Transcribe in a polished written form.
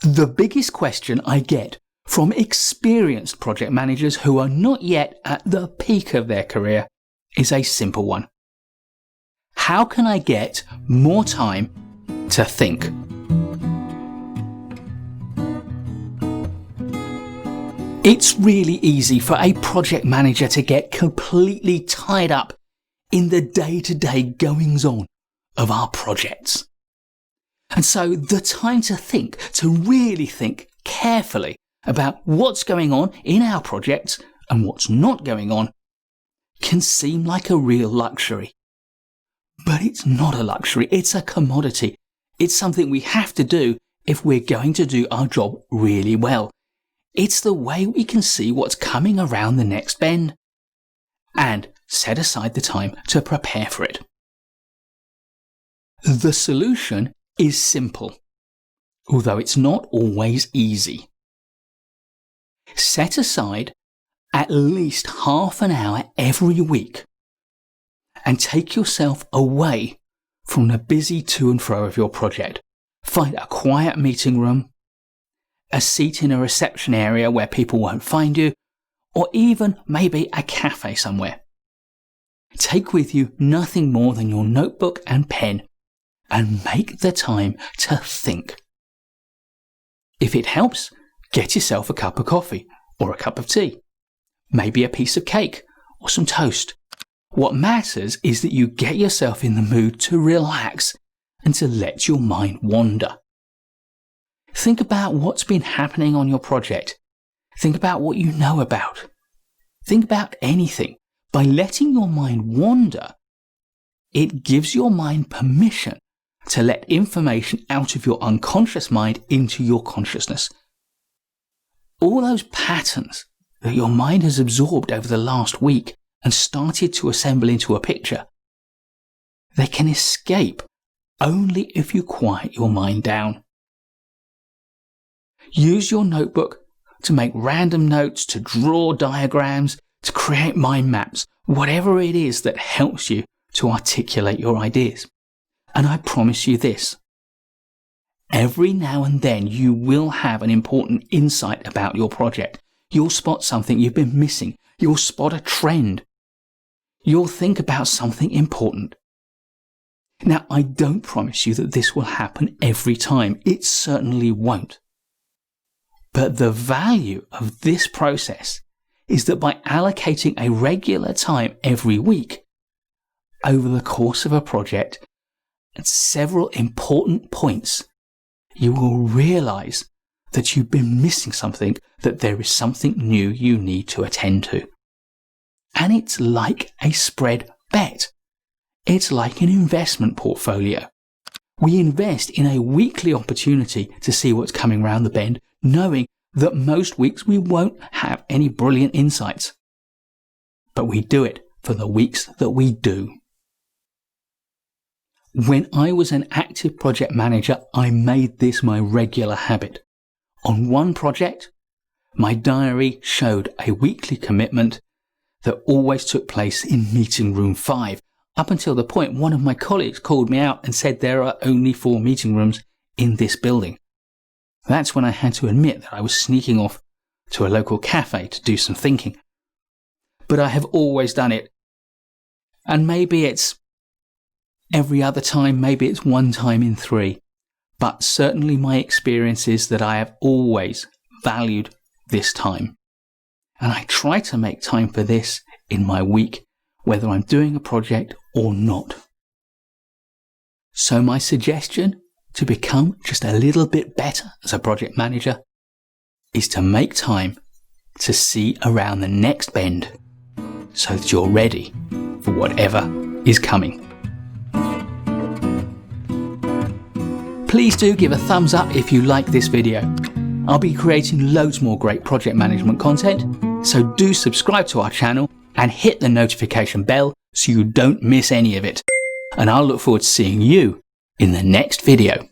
The biggest question I get from experienced project managers who are not yet at the peak of their career is a simple one. How can I get more time to think? It's really easy for a project manager to get completely tied up in the day-to-day goings-on of our projects. And so the time to think, to really think carefully about what's going on in our projects and what's not going on, can seem like a real luxury. But it's not a luxury, it's a commodity. It's something we have to do if we're going to do our job really well. It's the way we can see what's coming around the next bend and set aside the time to prepare for it. The solution is simple, although it's not always easy. Set aside at least half an hour every week and take yourself away from the busy to and fro of your project. Find a quiet meeting room, a seat in a reception area where people won't find you, or even maybe a cafe somewhere. Take with you nothing more than your notebook and pen and make the time to think. If it helps, get yourself a cup of coffee or a cup of tea, maybe a piece of cake or some toast. What matters is that you get yourself in the mood to relax and to let your mind wander. Think about what's been happening on your project. Think about what you know about. Think about anything. By letting your mind wander, it gives your mind permission to let information out of your unconscious mind into your consciousness. All those patterns that your mind has absorbed over the last week and started to assemble into a picture, they can escape only if you quiet your mind down. Use your notebook to make random notes, to draw diagrams, to create mind maps, whatever it is that helps you to articulate your ideas. And I promise you this, every now and then you will have an important insight about your project. You'll spot something you've been missing. You'll spot a trend. You'll think about something important. Now, I don't promise you that this will happen every time. It certainly won't. But the value of this process is that by allocating a regular time every week, over the course of a project, at several important points, you will realize that you've been missing something, that there is something new you need to attend to. And it's like a spread bet. It's like an investment portfolio. We invest in a weekly opportunity to see what's coming round the bend, knowing that most weeks we won't have any brilliant insights. But we do it for the weeks that we do. When I was an active project manager, I made this my regular habit. On one project, my diary showed a weekly commitment that always took place in meeting room 5, up until the point one of my colleagues called me out and said there are only 4 meeting rooms in this building. That's when I had to admit that I was sneaking off to a local cafe to do some thinking. But I have always done it. And maybe it's every other time, maybe it's one time in 3. But certainly my experience is that I have always valued this time. And I try to make time for this in my week, whether I'm doing a project or not. So my suggestion to become just a little bit better as a project manager is to make time to see around the next bend so that you're ready for whatever is coming. Please do give a thumbs up if you like this video. I'll be creating loads more great project management content, so do subscribe to our channel and hit the notification bell so you don't miss any of it. And I'll look forward to seeing you in the next video.